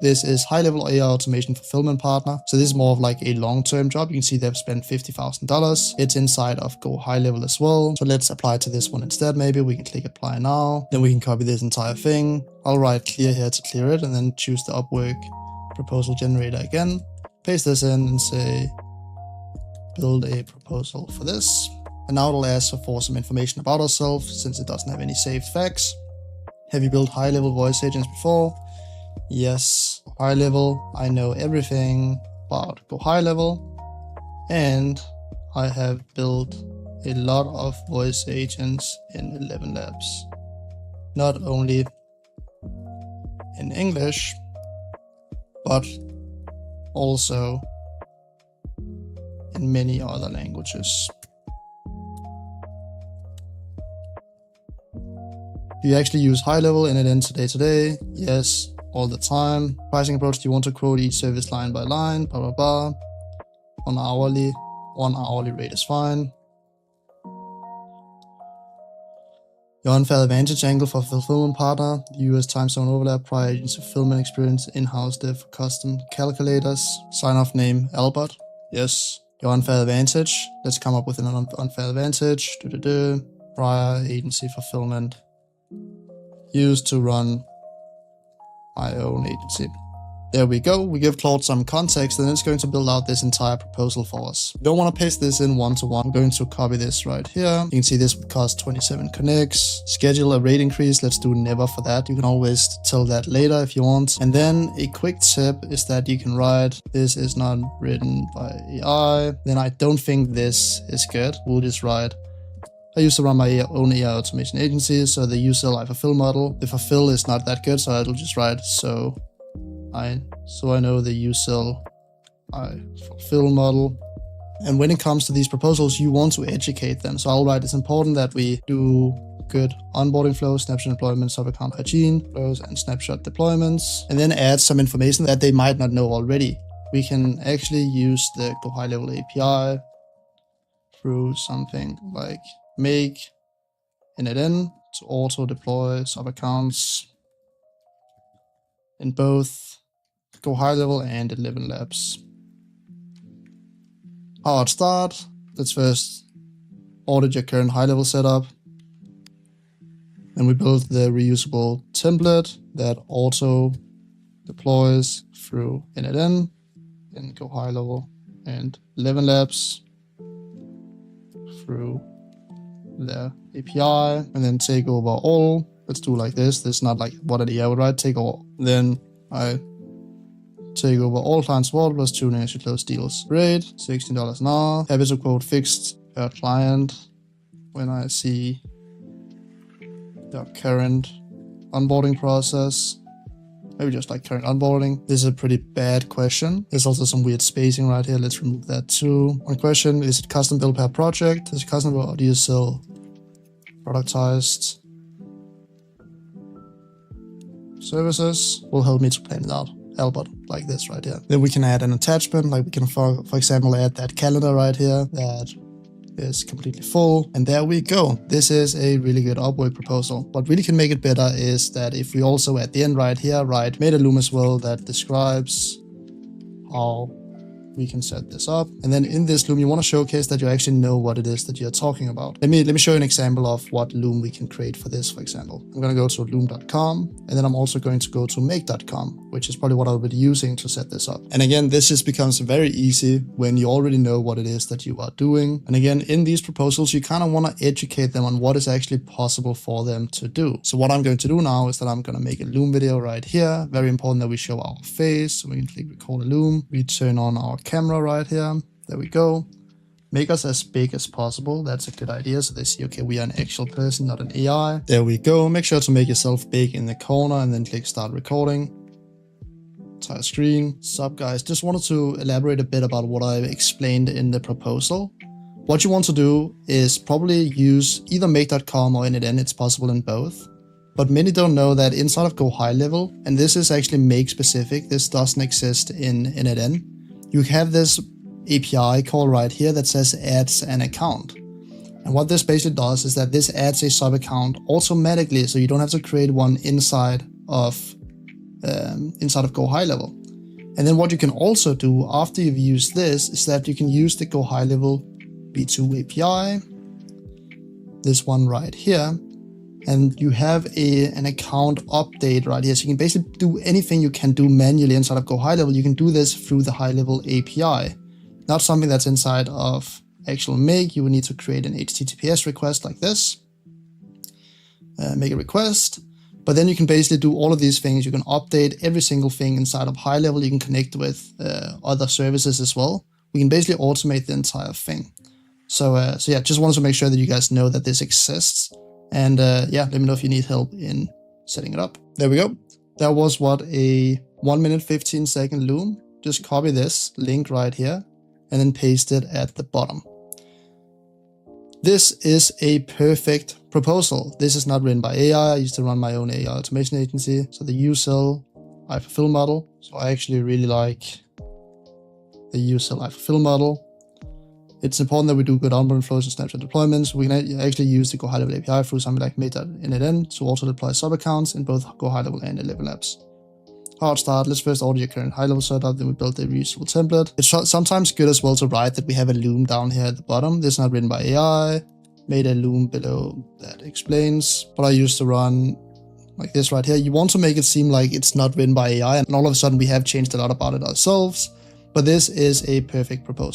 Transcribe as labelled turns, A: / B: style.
A: This is high-level AI automation fulfillment partner. So this is more of like a long-term job. You can see they've spent $50,000. It's inside of Go High Level as well. So let's apply to this one instead. Maybe we can click apply now. Then we can copy this entire thing. I'll write clear here to clear it and then choose the Upwork proposal generator again. Paste this in and say, build a proposal for this. And now it'll ask for some information about ourselves since it doesn't have any saved facts. Have you built high-level voice agents before? Yes. High level, I know everything about Go High Level, and I have built a lot of voice agents in 11 labs. Not only in English, but also in many other languages. Do you actually use high level in it day to day? Yes, all the time. Pricing approach, do you want to quote each service line by line? Blah, blah, blah. One hourly rate is fine. Your unfair advantage angle for fulfillment partner, US time zone overlap, prior agency fulfillment experience, in-house dev for custom calculators. Sign-off name, Albert. Yes. Your unfair advantage, let's come up with an unfair advantage. Prior agency fulfillment. Used to run my own agency. There we go. We give Claude some context and it's going to build out this entire proposal for us. We don't want to paste this in one-to-one. I'm going to copy this right here. You can see this would cost 27 connects. Schedule a rate increase. Let's do never for that. You can always tell that later if you want. And then a quick tip is that you can write, this is not written by AI. Then I don't think this is good. We'll just write, I used to run my own AI automation agency, so the USL I fulfill model. The fulfill is not that good, so I'll just write so I know the USL I fulfill model. And when it comes to these proposals, you want to educate them. So I'll write, it's important that we do good onboarding flows, snapshot deployments, sub-account hygiene flows, and snapshot deployments, and then add some information that they might not know already. We can actually use the Go High Level API through something like make init to auto deploy sub accounts in both Go High Level and 11 labs. Hard start. Let's first audit your current high level setup. Then we build the reusable template that auto deploys through init in Go High Level and 11 labs through the API, and then take over all. Let's do like this. This is not like what an AI would write. Take all. Then I take over all client support plus tuning as you close deals. Great. $16 an hour. Happy to quote fixed per client when I see the current onboarding process. Maybe just like current onboarding. This is a pretty bad question. There's also some weird spacing right here. Let's remove that too. One question, is it custom built per project? Is it custom built or do you sell productized services? Will help me to plan it out. Albert, like this right here. Then we can add an attachment, like we can for example add that calendar right here that is completely full, and there we go. This is a really good Upwork proposal. What really can make it better is that if we also at the end right here write made a loom as well that describes how we can set this up. And then in this loom, you want to showcase that you actually know what it is that you're talking about. Let me show you an example of what loom we can create for this, for example. I'm going to go to loom.com, and then I'm also going to go to make.com, which is probably what I'll be using to set this up. And again, this just becomes very easy when you already know what it is that you are doing. And again, in these proposals, you kind of want to educate them on what is actually possible for them to do. So what I'm going to do now is that I'm going to make a loom video right here. Very important that we show our face. So we can click record a loom. We turn on our camera right here. There we go. Make us as big as possible. That's a good idea. So they see, okay, we are an actual person, not an AI. There we go. Make sure to make yourself big in the corner and then click start recording. Entire screen. Sup guys, just wanted to elaborate a bit about what I explained in the proposal. What you want to do is probably use either make.com or init. It's possible in both. But many don't know that inside of Go High Level, and this is actually make specific, this doesn't exist in init. You have this API call right here that says adds an account. And what this basically does is that this adds a sub account automatically, so you don't have to create one inside of inside of Go High Level. And then what you can also do after you've used this is that you can use the Go High Level V2 API, this one right here, and you have an account update right here. So you can basically do anything you can do manually inside of Go High Level. You can do this through the High Level API, not something that's inside of actual Make. You will need to create an HTTPS request like this, make a request. But then you can basically do all of these things. You can update every single thing inside of High Level. You can connect with other services as well. We can basically automate the entire thing. So yeah, just wanted to make sure that you guys know that this exists. And yeah, let me know if you need help in setting it up. There we go. That was what, a 1 minute 15 second loom. Just copy this link right here and then paste it at the bottom. This is a perfect proposal. This is not written by AI. I used to run my own AI automation agency. So the USL I fulfill model. So I actually really like the USL I fulfill model. It's important that we do good onboarding flows and snapshot deployments. We can actually use the Go High Level API through something like Meta.initn to also deploy sub-accounts in both Go High Level and 11 apps. Hard start. Let's first order your current high level setup, then we build a reusable template. It's sometimes good as well to write that we have a loom down here at the bottom. This is not written by AI. Made a loom below that explains. But I used to run like this right here. You want to make it seem like it's not written by AI, and all of a sudden we have changed a lot about it ourselves. But this is a perfect proposal.